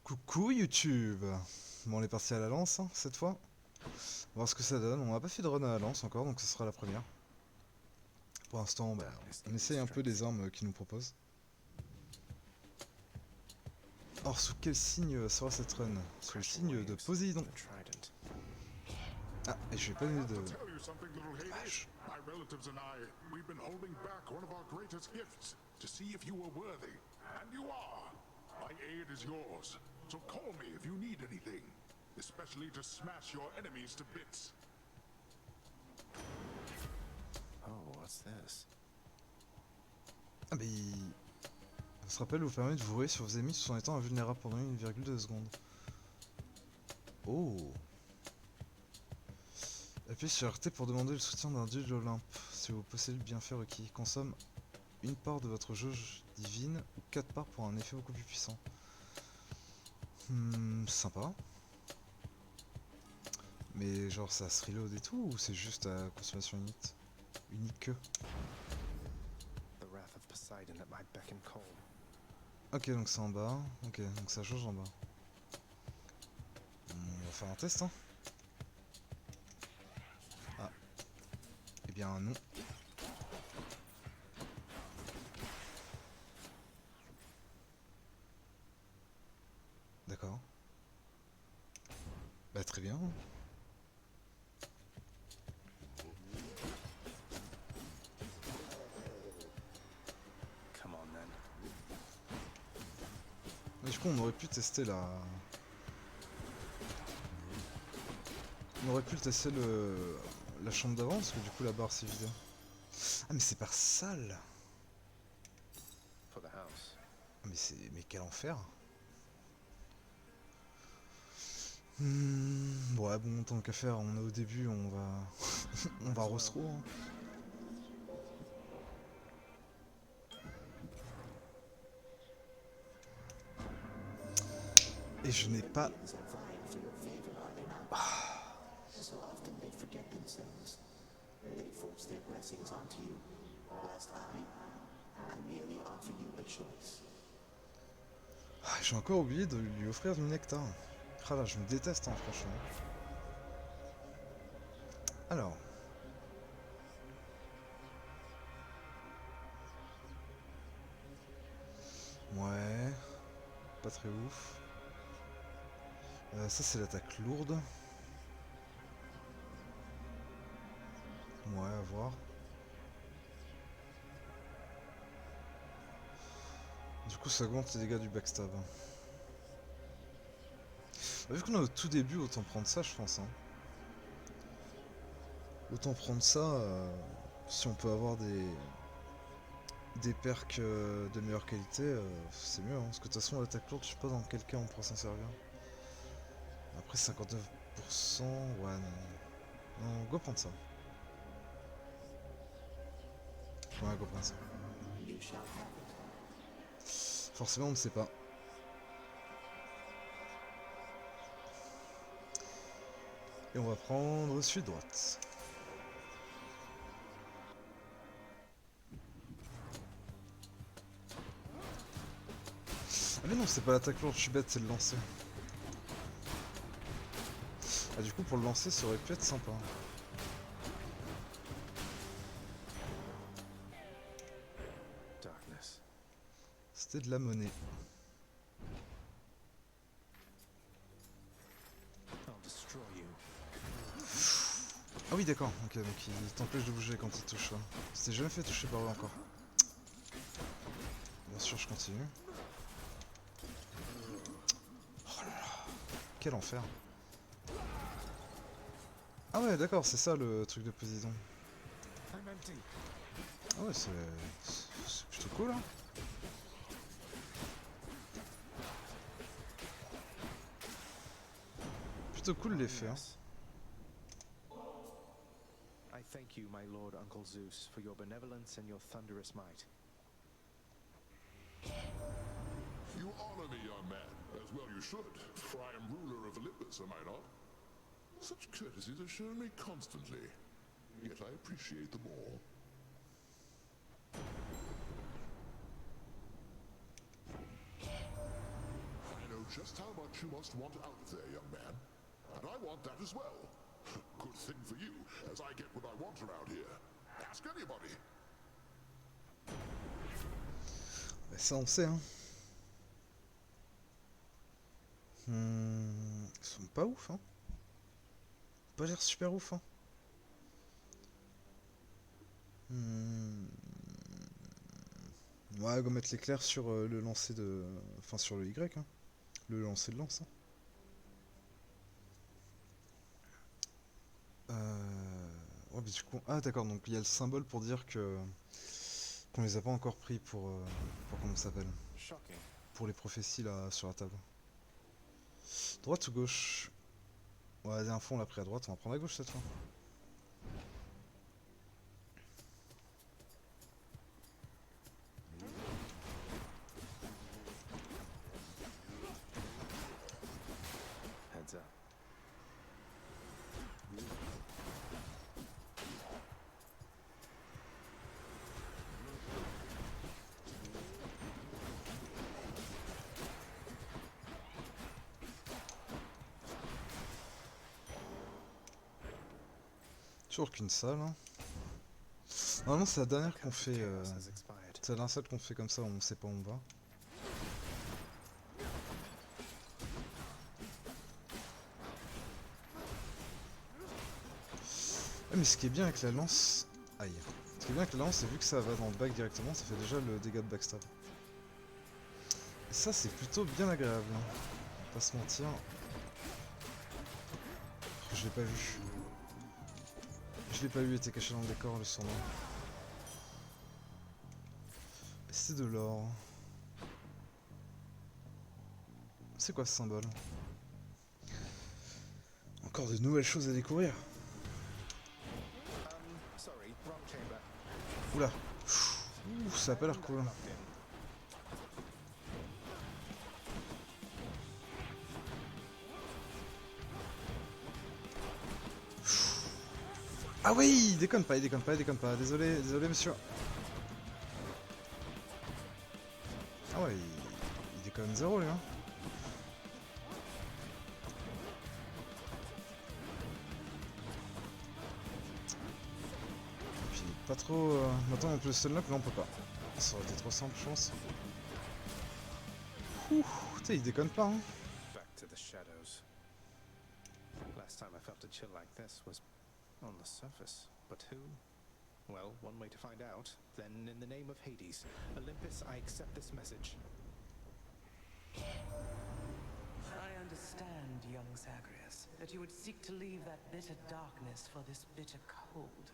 Coucou YouTube. Bon, on est parti à la lance hein, cette fois. On va voir ce que ça donne. On n'a pas fait de run à la lance encore, donc ce sera la première. Pour l'instant, on essaye un peu des armes qu'ils nous proposent. Or, sous quel signe sera cette run? Sous le signe de Poséidon. Ah, et je vais pas donner de... Dommage. My relatives and I, we've been holding back one of our greatest gifts to see if you were worthy. And you are. My aid is yours. So call me if you need anything, especially to smash your enemies to bits. Oh, what's this? Ah, mais ce rappel vous permet de vous rouler sur vos ennemis tout en étant invulnérable pendant 1,2 secondes. Oh. Appuyez sur RT pour demander le soutien d'un dieu de l'Olympe. Si vous possédez le bienfait requis, consomme une part de votre jauge divine ou 4 parts pour un effet beaucoup plus puissant. Sympa. Mais genre ça se reload et tout ou c'est juste à consommation unique? Ok, donc c'est en bas. Ok, donc ça jauge en bas. On va faire un test hein. Ah. Eh bien non. D'accord. Bah très bien. Come on then. Mais du coup on aurait pu tester la... On aurait pu le tester la chambre d'avant parce que du coup la barre s'est vidée. Ah mais c'est par salle. For the house. Ah mais quel enfer. Ouais bon tant qu'à faire, on est au début, on va... on va restro hein. Et je n'ai pas... J'ai encore oublié de lui offrir du nectar. Ah là, je me déteste hein, franchement. Alors. Ouais. Pas très ouf. Ça c'est l'attaque lourde. Ouais, à voir. Du coup ça augmente les dégâts du backstab. Bah, vu qu'on est au tout début, autant prendre ça je pense. Hein. Autant prendre ça si on peut avoir des perks de meilleure qualité, c'est mieux. Hein. Parce que de toute façon l'attaque lourde, je sais pas dans quel cas on pourra s'en servir. Après 59%, ouais non. Non, go prendre ça. Ouais, go prendre ça. Forcément on ne sait pas. Et on va prendre suite droite. Ah mais non, c'est pas l'attaque lourde, je suis bête, c'est le lancer. Ah du coup pour le lancer ça aurait pu être sympa. C'était de la monnaie. Ah oui d'accord, ok donc il t'empêche de bouger quand il touche. Hein. C'était jamais fait toucher par eux encore. Bien sûr je continue. Oh là là, quel enfer. Ah ouais d'accord, c'est ça le truc de Poséidon. Ah ouais c'est plutôt cool hein. Plutôt cool l'effet. Hein. I thank you, my lord Uncle Zeus, for your benevolence and your thunderous might. You honor me, young man, as well you should, for I am ruler of Olympus, am I not? Such courtesies are shown me constantly, yet I appreciate them all. I know just how much you must want out of there, young man. And I want that as well. Good thing for you, as I get what I want around here. Ask anybody. Bah, ça on sait hein. Ils sont pas ouf hein. Pas l'air super ouf hein. Ouais, go mettre l'éclair sur le lancer de... Enfin sur le Y hein. Le lancer de lance hein. Ouais, mais du coup... Ah d'accord, donc il y a le symbole pour dire que... qu'on les a pas encore pris pour comment ça s'appelle. Shocking. Pour les prophéties là sur la table. Droite ou gauche? Ouais, la dernière fois on l'a pris à droite, on va prendre à gauche cette fois. Heads up. Toujours qu'une salle. Hein. Normalement c'est la dernière qu'on fait. Chaos has expired. C'est la dernière salle qu'on fait comme ça, on sait pas où on va. Mais ce qui est bien avec la lance... Aïe. Ce qui est bien avec la lance, c'est vu que ça va dans le bac directement, ça fait déjà le dégât de backstab. Et ça c'est plutôt bien agréable. Hein. Pas se mentir. Je l'ai pas vu. Je l'ai pas vu, il était caché dans le décor le surnom. C'est de l'or. C'est quoi ce symbole? Encore de nouvelles choses à découvrir. Sorry, wrong chamber. Oula. Ouh, ça a pas l'air cool. Locked in. Ah oui, il déconne pas, il déconne pas, il déconne pas. Désolé, désolé monsieur. Ah ouais, il déconne zéro lui hein. Et puis pas trop... Maintenant on peut le stun up, mais on peut pas. Ça aurait été trop simple je pense. Ouh, putain il déconne pas hein. Back to the shadows. Last time I felt a chill like this was on the surface. But who? Well, one way to find out. Then, in the name of Hades, Olympus, I accept this message. I understand, young Zagreus, that you would seek to leave that bitter darkness for this bitter cold.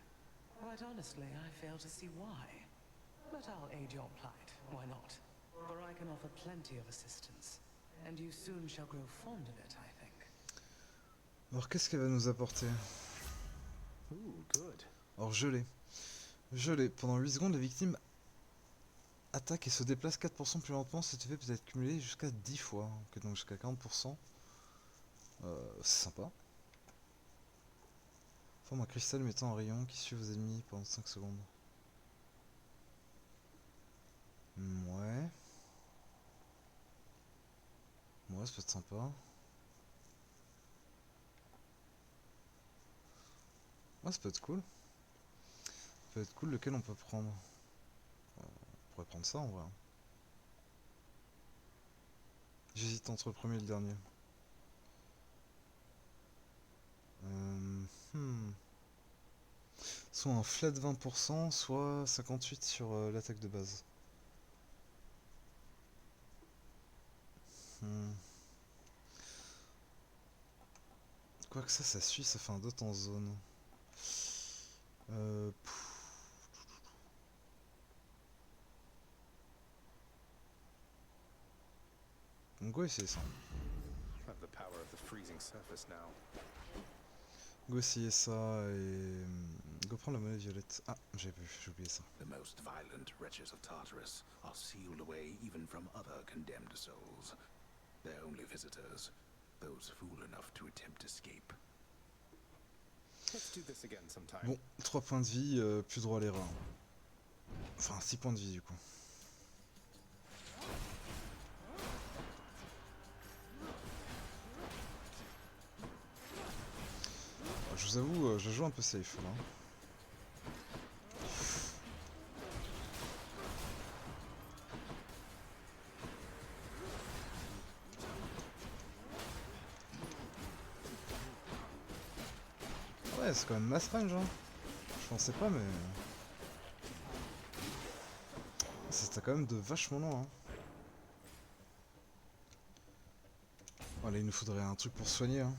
Quite honestly, I fail to see why. But I'll aid your plight, why not? For I can offer plenty of assistance, and you soon shall grow fond of it, I think. Alors qu'est-ce qu'elle va nous apporter? Ooh, good. Alors gelé. Gelé. Pendant 8 secondes, la victime attaque et se déplace 4% plus lentement. Cet effet peut être cumulé jusqu'à 10 fois. Ok, donc jusqu'à 40%. C'est sympa. Forme un cristal mettant un rayon qui suit vos ennemis pendant 5 secondes. Ouais. Ouais, ça peut être sympa. Ouais, ça peut être cool. Ça peut être cool, lequel on peut prendre. On pourrait prendre ça en vrai. J'hésite entre le premier et le dernier. Soit un flat 20%, soit 58 sur l'attaque de base. Quoique ça suit, ça fait un dot en zone. On go essayer ça. Have the power of the freezing surface now. Go essayer ça et... Go prendre la monnaie violette. Ah, j'ai oublié ça. The most violent wretches of Tartarus are sealed away even from other condemned souls. Their only visitors, those fool enough to attempt escape. Let's do this again sometime. Bon, 3 points de vie, plus droit à l'erreur. Enfin, 6 points de vie du coup. vous avoue, je joue un peu safe là. Ouais, c'est quand même mass range, hein. Je pensais pas, mais... C'était quand même de vachement loin, hein. Bon, là, il nous faudrait un truc pour soigner, hein.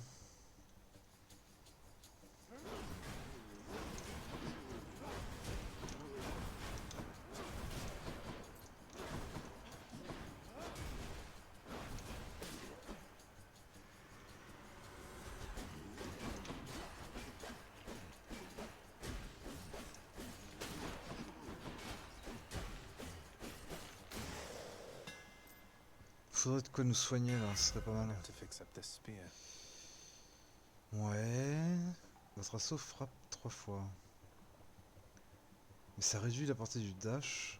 Faudrait de quoi nous soigner là, ce serait pas mal. To fix up this spear. Ouais... Votre assaut frappe 3 fois. Mais ça réduit la portée du dash.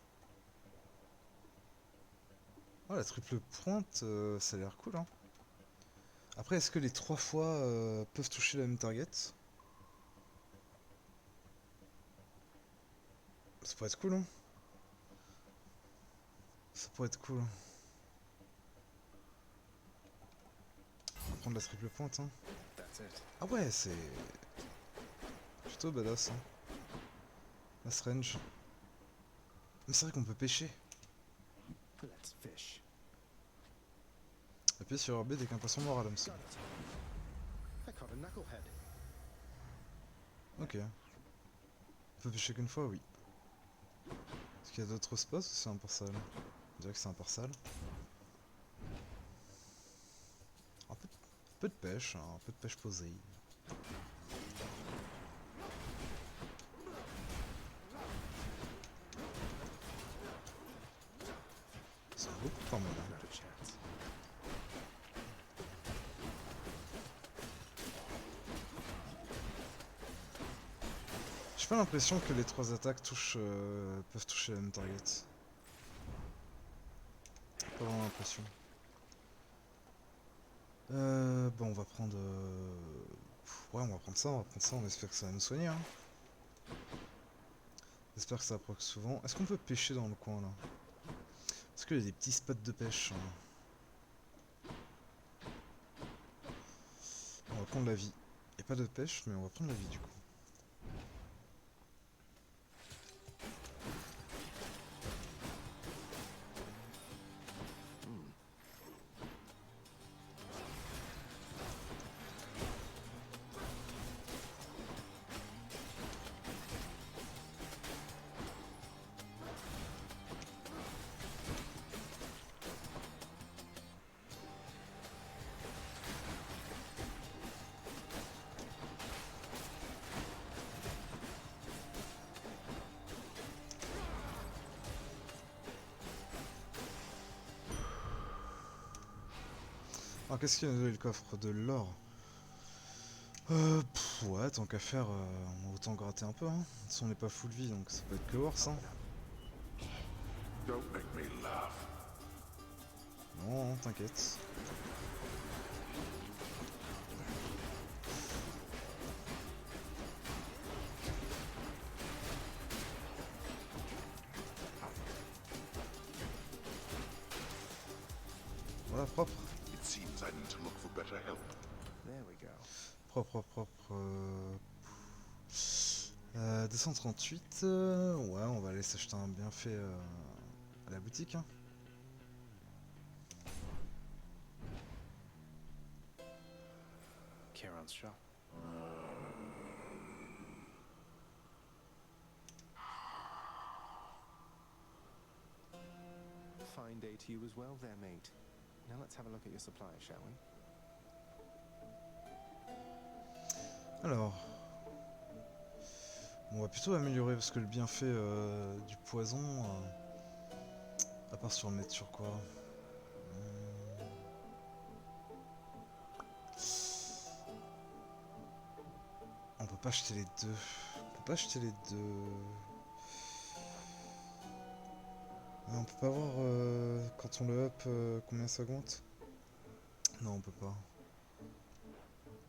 Oh, la triple pointe, ça a l'air cool, hein. Après, est-ce que les 3 fois peuvent toucher la même target? Ça pourrait être cool, hein. Ça pourrait être cool. On va prendre la triple pointe, hein. That's it. Ah ouais, c'est... plutôt badass, hein. Mass range. Mais c'est vrai qu'on peut pêcher. Let's fish. Appuyez sur RB dès qu'un poisson mord à l'hameçon. Got it. I caught a knucklehead. Ok. On peut pêcher qu'une fois, oui. Est-ce qu'il y a d'autres spots ou c'est un port-salle? On dirait que c'est un port-salle. Un peu de pêche, hein, un peu de pêche posée. C'est beaucoup quand même. Not a chance. J'ai pas l'impression que les 3 attaques peuvent toucher la même target. Pas vraiment l'impression. Bon, on va prendre... Ouais, on va prendre ça, on espère que ça va nous soigner. Hein. J'espère que ça proc souvent. Est-ce qu'on peut pêcher dans le coin là? Est-ce qu'il y a des petits spots de pêche hein? On va prendre la vie. Il n'y a pas de pêche, mais on va prendre la vie du coup. Alors qu'est-ce qu'il y a dans le coffre? De l'or. Ouais, tant qu'à faire, on va autant gratter un peu. Hein. Si on n'est pas full vie, donc ça peut être que worse. Hein. Don't make me laugh. Non, non, t'inquiète. Voilà, propre. It seems I need to look for better help. There we go. Propre, propre, propre. 238. Ouais, on va aller s'acheter un bienfait à la boutique. Hein. Kieran's shop. Fine day to you as well there, mate. Now let's have a look at your supply, shall we? Alors, on va plutôt améliorer parce que le bienfait du poison, à part si on le met sur quoi? On peut pas acheter les deux. On peut pas acheter les deux. On peut pas voir quand on le up combien ça augmente? Non, on peut pas.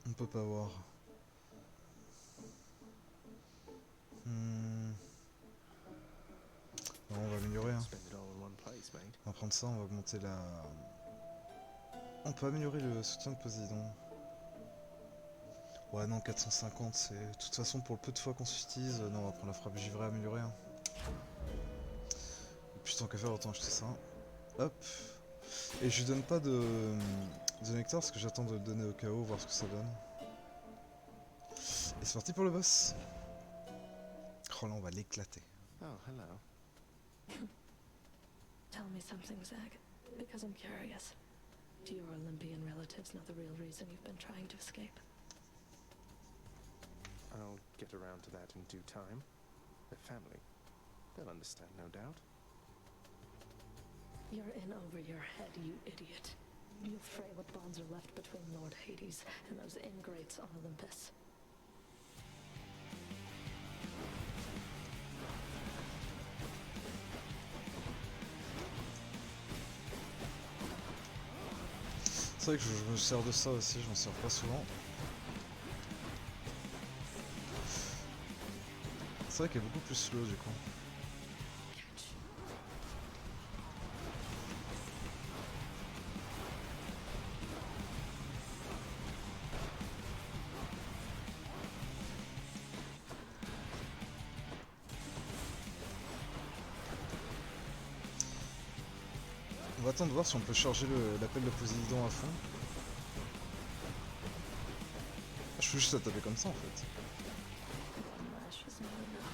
On peut pas voir. Hmm. Non, on va améliorer. Hein. Spend it all in one place, mate. On va prendre ça, on va augmenter la... On peut améliorer le soutien de Poséidon. Ouais non, 450, c'est... De toute façon, pour le peu de fois qu'on s'utilise, non, on va prendre la frappe givrée améliorée. Hein. Et puis tant qu'à faire, autant acheter ça. Hop. Et je lui donne pas de nectar parce que j'attends de le donner au chaos, voir ce que ça donne. Et c'est parti pour le boss. Oh là, on va l'éclater. Oh, hello. Tell me something, Zag, because I'm curious. Do your Olympian relatives know the real reason you've been trying to escape? I'll get around to that in due time. Their family. They'll understand, no doubt. You're in over your head, you idiot. You'll fray what bonds are left between Lord Hades and those ingrates on Olympus. C'est vrai que je me sers de ça aussi, je m'en sers pas souvent. C'est vrai qu'elle est beaucoup plus slow du coup. On va attendre de voir si on peut charger l'appel de Poséidon à fond. Je peux juste la taper comme ça en fait. One lash is not enough.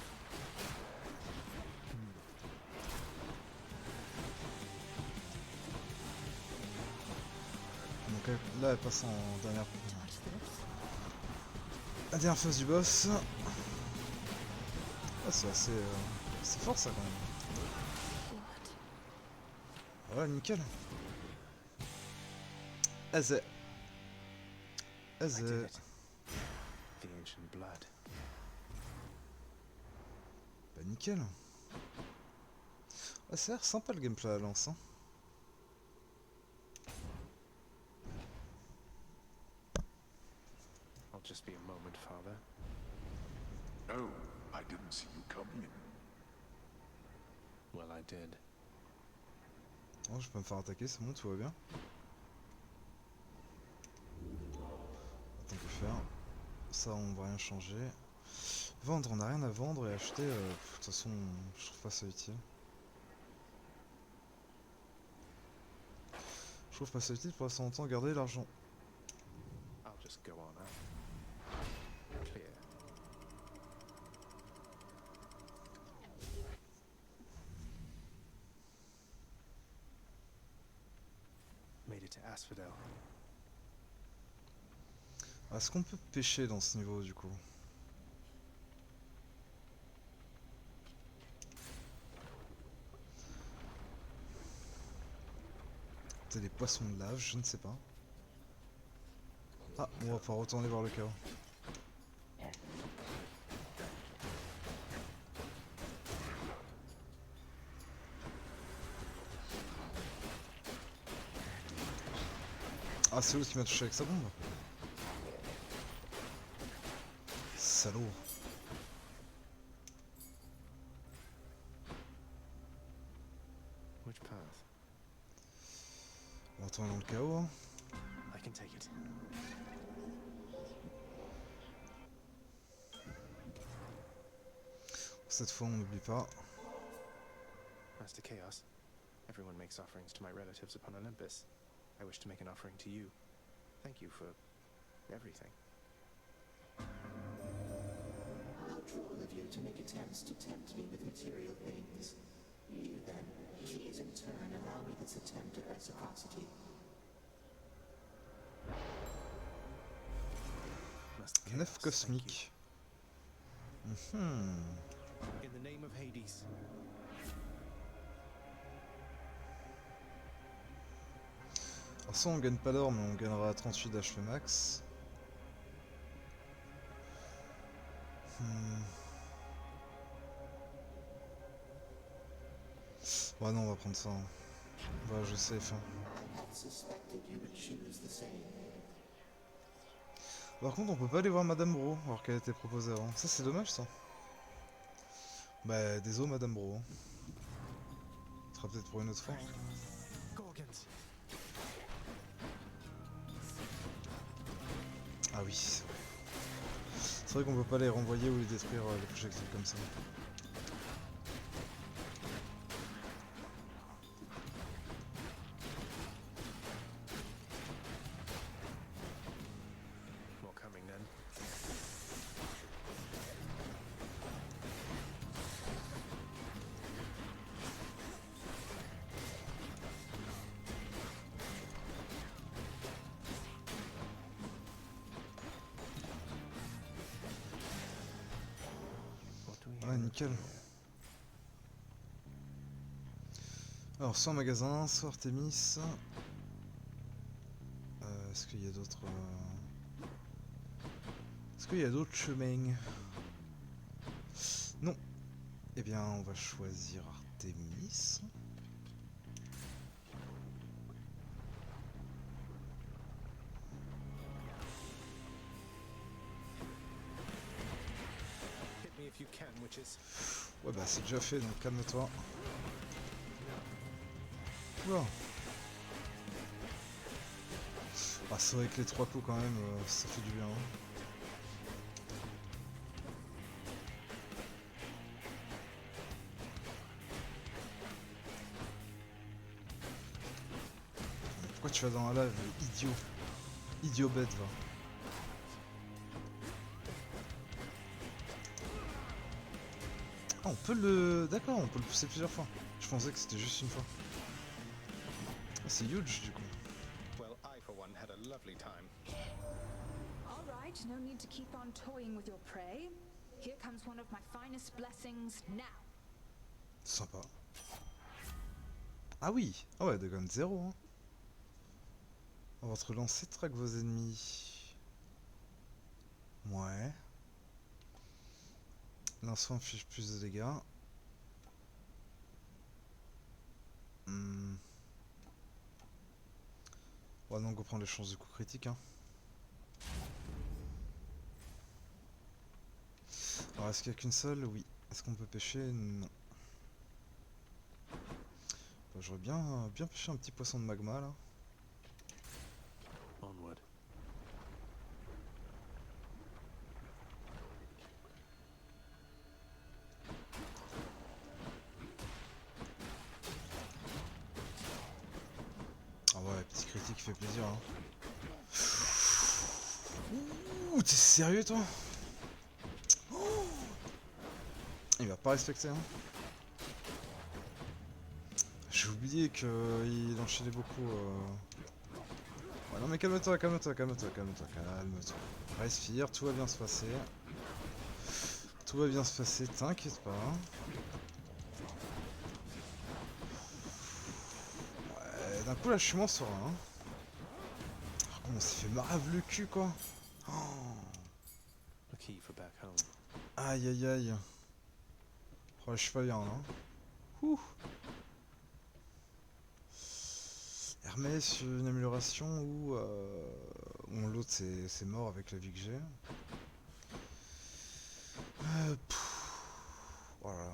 Donc là elle passe en dernière... Dodge this. La dernière phase du boss. Ah, c'est assez... c'est fort ça quand même. Feel it. Voilà, nickel. Azé. I did Azé. it. The ancient blood. Bah nickel. Ah, ça a l'air sympa le gameplay à la lance. Hein. I'll just be a moment, Father. Oh, I didn't see you come in. Well, I did. Oh, je peux me faire attaquer, c'est bon, tout va bien. Tant que faire. Ça, on va rien changer. Vendre, on n'a rien à vendre et acheter, de toute façon, je trouve pas ça utile. Je trouve pas ça utile pour l'instant longtemps garder l'argent. I'll just go on up. Clear. Made it to Asphodel. Est-ce qu'on peut pêcher dans ce niveau du coup? Peut-être des poissons de lave, je ne sais pas. Ah, on va pouvoir retourner voir le chaos. Ah, c'est l'autre qui m'a touché avec sa bombe. Salaud. Which path? On va retourner dans le chaos. Hein. I can take it. Cette fois, on n'oublie pas. Master Chaos, everyone makes offerings to my relatives upon Olympus. I wish to make an offering to you. Thank you for everything. How droll of you to make attempts to tempt me with material things. You then, please in turn allow me this attempt at reciprocity. Master Chaos, Nef thank cosmique. Mhm. you. In the name of Hades. Alors ça on gagne pas d'or mais on gagnera 38 d'HP max. Ouais non on va prendre ça. Hein. On va jouer safe. Hein. I had suspected you would choose the same. Par contre on peut pas aller voir Madame Bro alors qu'elle a été proposée avant. Ça c'est dommage ça. Bah désolé Madame Bro. Ce sera peut-être pour une autre fois. Hein. Gorgons. Ah oui, c'est vrai. C'est vrai qu'on peut pas les renvoyer ou les détruire les projectiles comme ça. More coming then. What do we Ouais, have nickel. here? Alors, soit en magasin, soit Artemis. Est-ce qu'il y a d'autres... Est-ce qu'il y a d'autres chemins? Non. Eh bien, on va choisir Artemis. Hit me if you can, witches. Ouais, bah c'est déjà fait, donc calme-toi. Oula. Ah, c'est vrai que les 3 coups, quand même, ça fait du bien. Hein. Pourquoi tu vas dans la lave, idiot? Idiot bête, va. Ah, on peut le... D'accord, on peut le pousser plusieurs fois. Je pensais que c'était juste une fois. Ah, c'est huge, du coup. Well, I for one had a lovely time. All right, no need to keep on toying with your prey. Here comes one of my finest blessings now. Sympa. Ah oui. Ah ouais, Dagon 0. Hein. Votre lancer traque vos ennemis. Ouais. L'instant inflige plus de dégâts. Ouais, donc on prend les chances de coup critique. Hein. Alors, est-ce qu'il n'y a qu'une seule? Oui. Est-ce qu'on peut pêcher? Non. Bah, j'aurais bien pêché un petit poisson de magma là. Onward. Ah ouais, petit critique fait plaisir. Hein. Ouh, t'es sérieux toi? Oh, il va pas respecter. Hein. J'ai oublié qu'il enchaînait beaucoup. Ouais, non mais calme-toi, calme-toi, calme-toi, calme-toi, calme-toi. Respire, tout va bien se passer. Tout va bien se passer, t'inquiète pas. Ouais, d'un coup là je suis moins serein. Hein. Oh, on s'est fait marave le cul quoi. Oh. A key for back home. Aïe aïe aïe. Oh, je suis pas bien là. Ouh. Hermès, une amélioration ou bon, l'autre c'est mort avec la vie que j'ai. Voilà.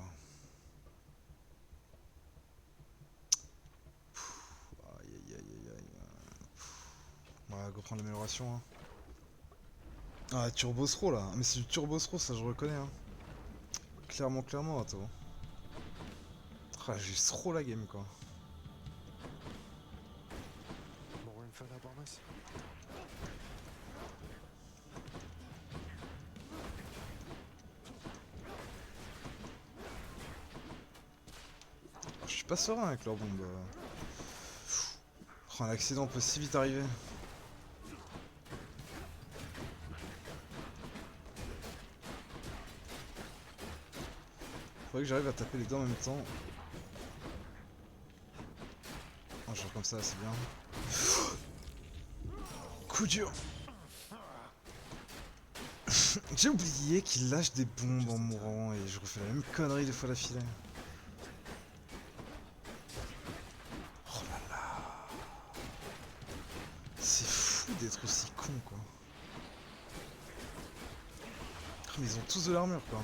Aïe aïe aïe aïe aïe. Ouais, go prendre l'amélioration. Hein. Ah, Turbo Throw là. Mais c'est du Turbo Throw, ça je reconnais. Hein. Clairement, clairement, attends. Ah, j'ai trop la game quoi. More Inferno bombers? Je suis pas serein avec leur bombe. Oh, un accident peut si vite arriver. Faudrait que j'arrive à taper les deux en même temps. Oh, genre comme ça, c'est bien. Coup dur. J'ai oublié qu'il lâche des bombes en mourant et je refais la même connerie des fois d'affilée. Oh là là. C'est fou d'être aussi con quoi. Oh, mais ils ont tous de l'armure quoi.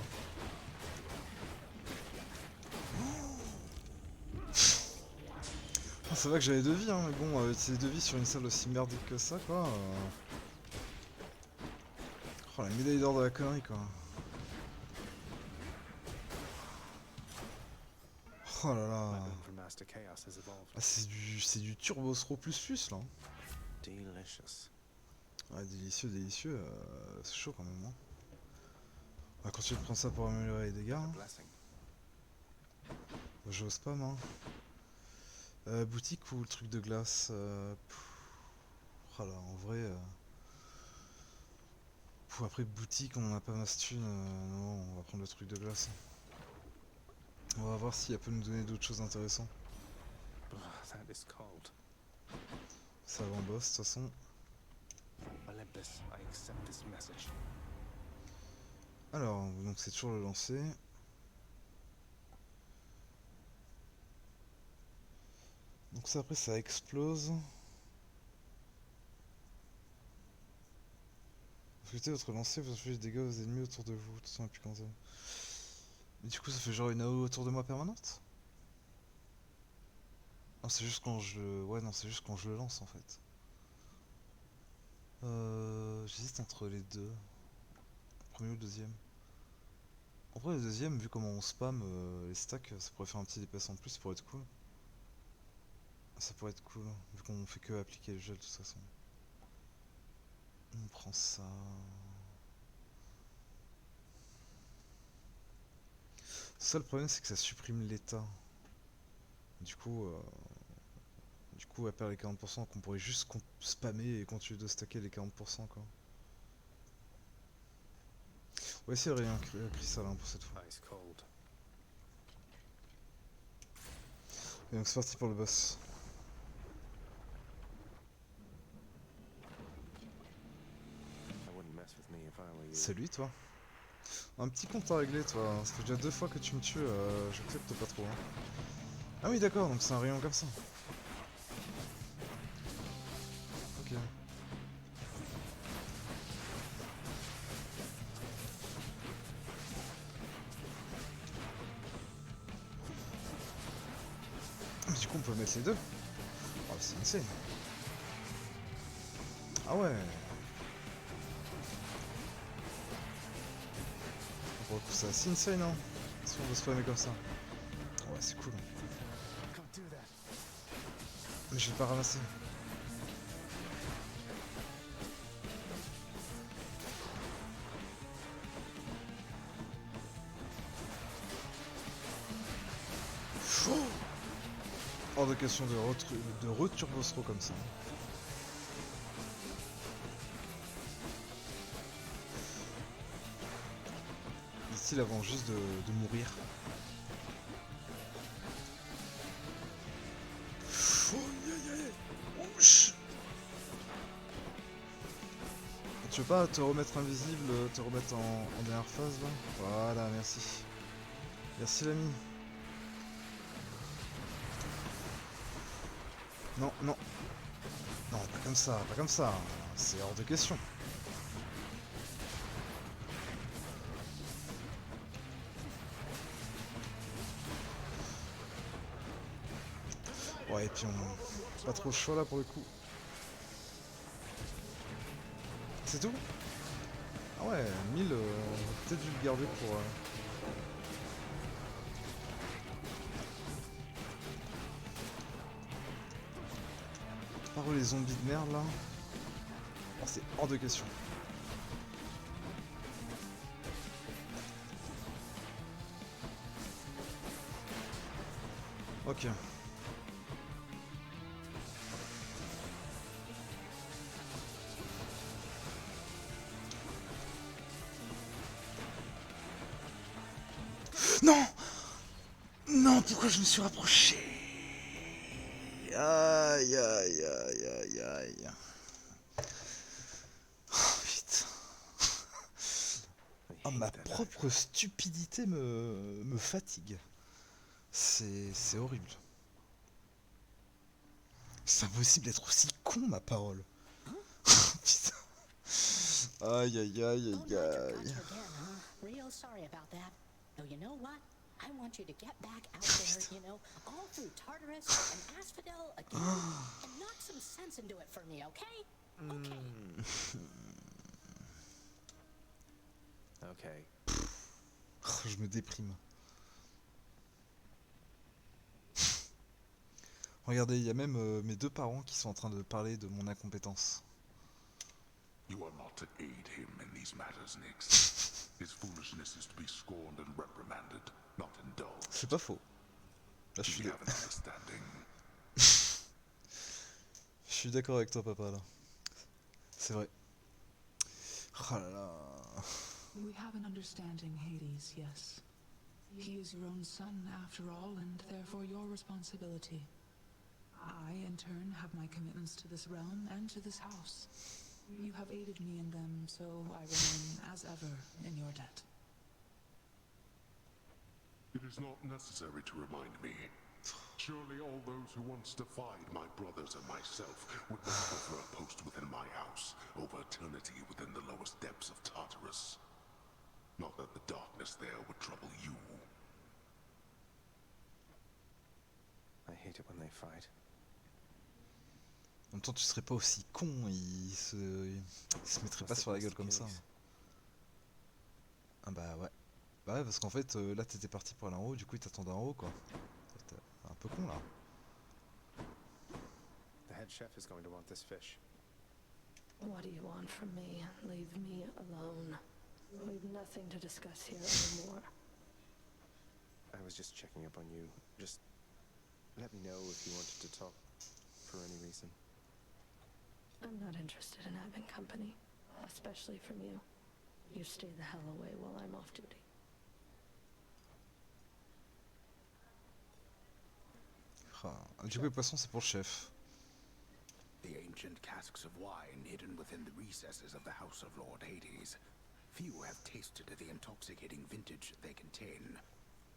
C'est vrai que j'avais 2 vies, hein, mais bon, utiliser 2 vies sur une salle aussi merdique que ça, quoi. Oh, la médaille d'or de la connerie, quoi. Oh là là. Weapon from Master Chaos has evolved. Ah, c'est du Turbo Throw plus là. Delicious. Ouais, délicieux, délicieux. C'est chaud quand même. Hein. On va continuer de prendre ça pour améliorer les dégâts. A Hein. blessing. J'ose pas, moi. Boutique ou le truc de glace oh là, en vrai. Après boutique, on n'a pas masse thune. Non, on va prendre le truc de glace. On va voir si elle peut nous donner d'autres choses intéressantes. That is cold. Ça va en boss, de toute façon. Olympus, I accept this message. Alors, donc c'est toujours le lancer. Donc ça après ça explose. Affectez votre lancer, vous infligez des dégâts aux ennemis autour de vous, tout ça depuis 15 ans. Mais du coup ça fait genre une AO autour de moi permanente? Non c'est juste quand je... Ouais non c'est juste quand je le lance en fait. J'hésite entre les deux. Le premier ou le deuxième. En vrai le deuxième, vu comment on spam les stacks, ça pourrait faire un petit DPS en plus, ça pourrait être cool. Ça pourrait être cool, vu qu'on fait que appliquer le gel de toute façon. On prend ça. Ça le problème c'est que ça supprime l'état. Du coup elle perd les 40% qu'on pourrait juste spammer et continuer de stacker les 40% quoi. On va essayer de rien cristal hein, pour cette fois. Ice cold. Et donc c'est parti pour le boss. I wouldn't mess with me if I were you. C'est lui toi? Un petit compte à régler toi, ça fait déjà 2 fois que tu me tues, j'accepte pas trop. Hein. Ah oui d'accord, donc c'est un rayon comme ça. Ok. Mais du coup on peut mettre les deux. Oh c'est insane. Ah ouais. Pour le coup c'est assez insane hein. Si on veut spammer comme ça. Ouais c'est cool. Can't do that. Mais je vais pas ramasser. Hors de question de re-turbostro comme ça. Ici avant juste de mourir. Tu veux pas te remettre invisible, te remettre en dernière phase là? Voilà, merci. Merci l'ami. Non, non. Non, pas comme ça, pas comme ça. C'est hors de question. Ouais, et puis on... Pas trop chaud là pour le coup. C'est tout? Ah ouais, 1000, peut-être dû le garder pour... Par les zombies de merde là. Oh, c'est hors de question. Ok. Non! Non, pourquoi je me suis rapproché? Aïe aïe aïe aïe aïe. Oh putain. Oh, ma propre stupidité me fatigue. C'est horrible. C'est impossible d'être aussi con, ma parole. Putain. Aïe aïe aïe aïe aïe. Real sorry about that. Though you know what? I want you to get back out there, you know, all through Tartarus and Asphodel again, and knock some sense into it for me, okay? Okay. Okay. Je me déprime. Regardez, il y a même mes deux parents qui sont en train de parler de mon incompétence. You are not to aid him in these matters, Nyx. His foolishness is to be scorned and reprimanded, not indulged. C'est pas faux. Là, je We have an understanding. suis d'accord avec toi, papa, là. C'est vrai. Oh là là. We have an understanding, Hades, yes. He is your own son, after all, and therefore your responsibility. I, in turn, have my commitments to this realm and to this house. You have aided me in them, so I remain, as ever, in your debt. It is not necessary to remind me. Surely all those who once defied my brothers and myself would not prefer a post within my house over eternity within the lowest depths of Tartarus. Not that the darkness there would trouble you. I hate it when they fight. En même temps, tu serais pas aussi con, il se mettrait pas sur la gueule comme ça. Ah bah ouais. Bah ouais, parce qu'en fait, là t'étais parti pour aller en haut, du coup il t'attendait en haut quoi. T'es un peu con là. The head chef is going to want this fish. What do you want from me? Leave me alone. We've nothing to discuss here anymore. I was just checking up on you. Just let me know if you wanted to talk for any reason. I'm not interested in having company, especially from you. You stay the hell away while I'm off duty. Ah, du coup les poissons c'est pour le chef. The ancient casks of wine hidden within the recesses of the House of Lord Hades. Few have tasted the intoxicating vintage they contain,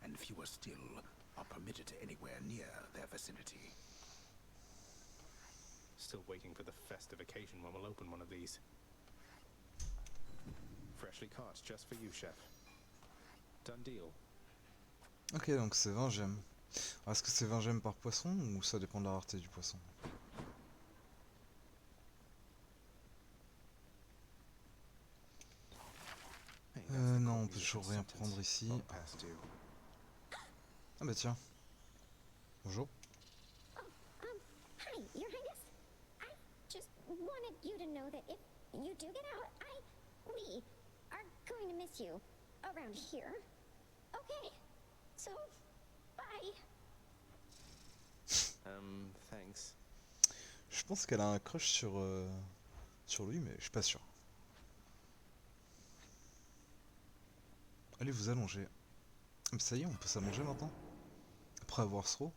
and fewer still are permitted anywhere near their vicinity. Still waiting for the festive occasion when we'll open one of these. Freshly caught just for you, chef. Done deal. Ok, donc c'est 20 gemmes. Alors, est-ce que c'est 20 gemmes par poisson ou ça dépend de la rareté du poisson? Non, on peut toujours rien prendre ici. Ah bah tiens. Bonjour. Hi, Your Highness. I just wanted you to know that if you do get out, we are going to miss you around here. Okay, so bye. Thanks. Je pense qu'elle a un crush sur lui, mais je suis pas sûr. Allez vous allonger. Mais ça y est, on peut s'allonger maintenant. Après avoir throw.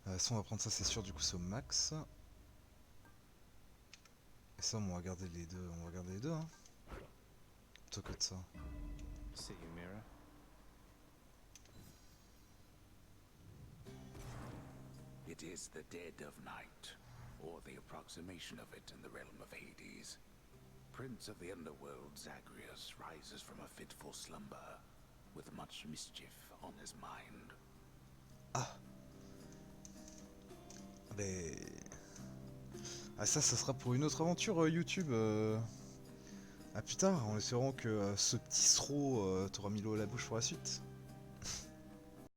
Ça on va prendre ça, c'est sûr, du coup c'est au max. Et ça on va garder les deux, hein. Plutôt que de ça. See you, Mira. It is the dead of night, or the approximation of it in the realm of Hades. Prince of the underworld, Zagreus rises from a fitful slumber, with much mischief on his mind. Ah. Mais... Ah ça sera pour une autre aventure YouTube. À plus tard, en espérant que ce petit throw t'aura mis l'eau à la bouche pour la suite.